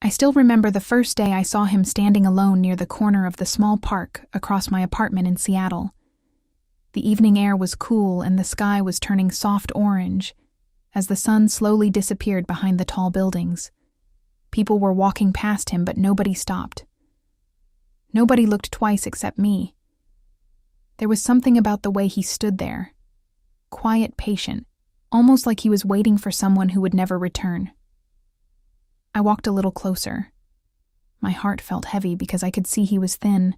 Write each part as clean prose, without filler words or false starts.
I still remember the first day I saw him standing alone near the corner of the small park across my apartment in Seattle. The evening air was cool and the sky was turning soft orange as the sun slowly disappeared behind the tall buildings. People were walking past him, but nobody stopped. Nobody looked twice except me. There was something about the way he stood there, quiet, patient, almost like he was waiting for someone who would never return. I walked a little closer. My heart felt heavy because I could see he was thin,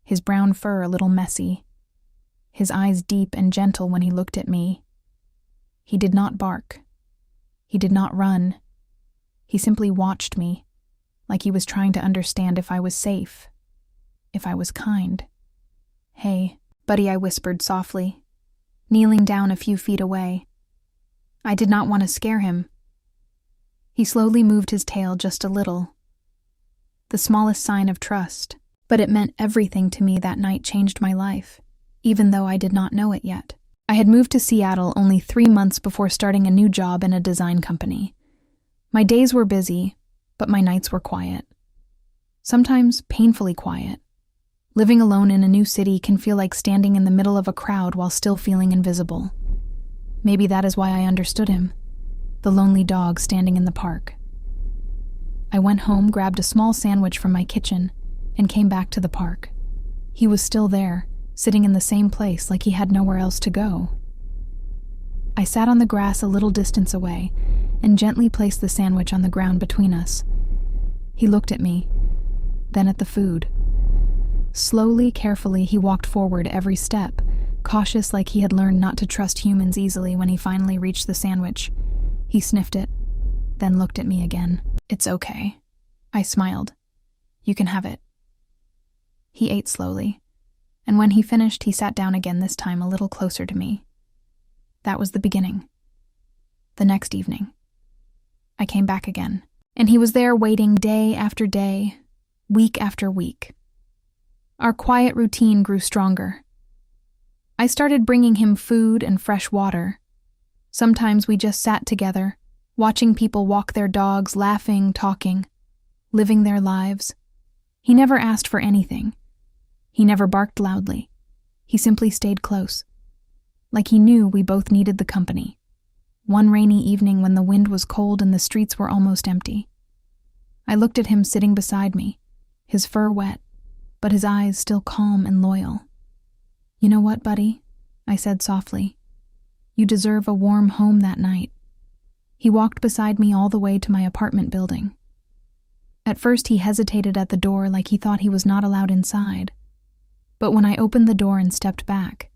his brown fur a little messy, his eyes deep and gentle when he looked at me. He did not bark. He did not run. He simply watched me, like he was trying to understand if I was safe, if I was kind. "Hey, buddy," I whispered softly, kneeling down a few feet away. I did not want to scare him. He slowly moved his tail just a little. The smallest sign of trust, but it meant everything to me. That night changed my life, even though I did not know it yet. I had moved to Seattle only 3 months before starting a new job in a design company. My days were busy, but my nights were quiet. Sometimes painfully quiet. Living alone in a new city can feel like standing in the middle of a crowd while still feeling invisible. Maybe that is why I understood him, the lonely dog standing in the park. I went home, grabbed a small sandwich from my kitchen, and came back to the park. He was still there, sitting in the same place like he had nowhere else to go. I sat on the grass a little distance away and gently placed the sandwich on the ground between us. He looked at me, then at the food. Slowly, carefully, he walked forward every step, cautious like he had learned not to trust humans easily. When he finally reached the sandwich, he sniffed it, then looked at me again. "It's okay." I smiled. "You can have it." He ate slowly, and when he finished, he sat down again, this time a little closer to me. That was the beginning. The next evening, I came back again, and he was there waiting day after day, week after week. Our quiet routine grew stronger. I started bringing him food and fresh water. Sometimes we just sat together, watching people walk their dogs, laughing, talking, living their lives. He never asked for anything. He never barked loudly. He simply stayed close, like he knew we both needed the company. One rainy evening when the wind was cold and the streets were almost empty, I looked at him sitting beside me, his fur wet, but his eyes still calm and loyal. "You know what, buddy?" I said softly. "You deserve a warm home that night." He walked beside me all the way to my apartment building. At first he hesitated at the door like he thought he was not allowed inside. But when I opened the door and stepped back,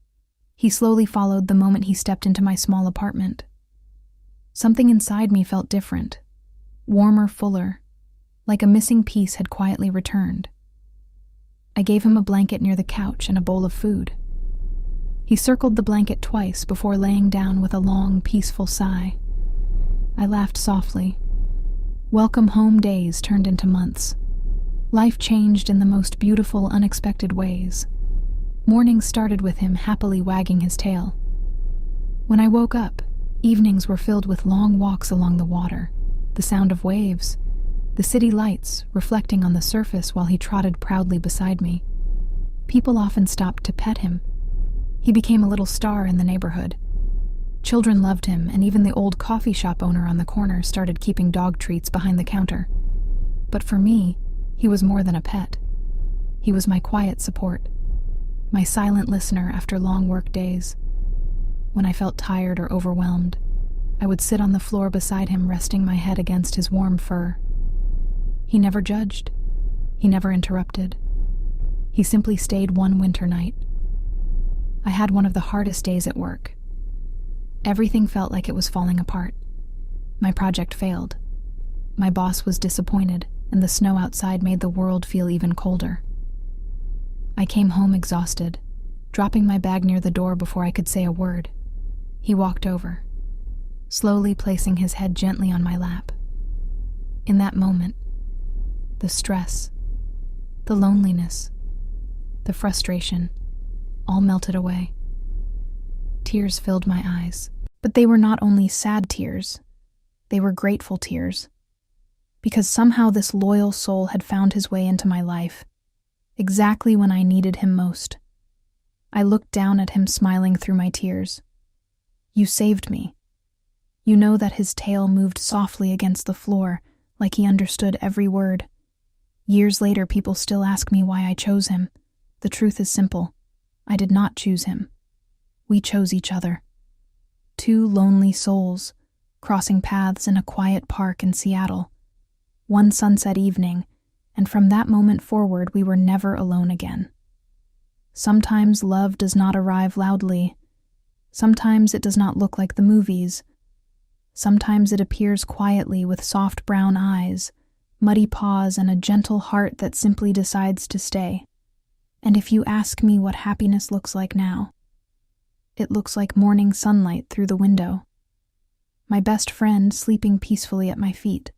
he slowly followed the moment he stepped into my small apartment. Something inside me felt different, warmer, fuller, like a missing piece had quietly returned. I gave him a blanket near the couch and a bowl of food. He circled the blanket twice before laying down with a long, peaceful sigh. I laughed softly. Welcome home days turned into months. Life changed in the most beautiful, unexpected ways. Mornings started with him happily wagging his tail. When I woke up, evenings were filled with long walks along the water, the sound of waves, the city lights reflecting on the surface while he trotted proudly beside me. People often stopped to pet him. He became a little star in the neighborhood. Children loved him, and even the old coffee shop owner on the corner started keeping dog treats behind the counter. But for me, he was more than a pet. He was my quiet support, my silent listener after long work days. When I felt tired or overwhelmed, I would sit on the floor beside him, resting my head against his warm fur. He never judged. He never interrupted. He simply stayed one winter night. I had one of the hardest days at work. Everything felt like it was falling apart. My project failed. My boss was disappointed, and the snow outside made the world feel even colder. I came home exhausted, dropping my bag near the door before I could say a word. He walked over, slowly placing his head gently on my lap. In that moment, the stress, the loneliness, the frustration, all melted away. Tears filled my eyes, but they were not only sad tears, they were grateful tears. because somehow this loyal soul had found his way into my life, exactly when I needed him most. I looked down at him, smiling through my tears. "You saved me." You know that his tail moved softly against the floor, like he understood every word. Years later, people still ask me why I chose him. The truth is simple. I did not choose him. We chose each other. Two lonely souls, crossing paths in a quiet park in Seattle. One sunset evening, and from that moment forward, we were never alone again. Sometimes love does not arrive loudly. Sometimes it does not look like the movies. Sometimes it appears quietly with soft brown eyes, muddy paws, and a gentle heart that simply decides to stay. And if you ask me what happiness looks like now, it looks like morning sunlight through the window. My best friend sleeping peacefully at my feet.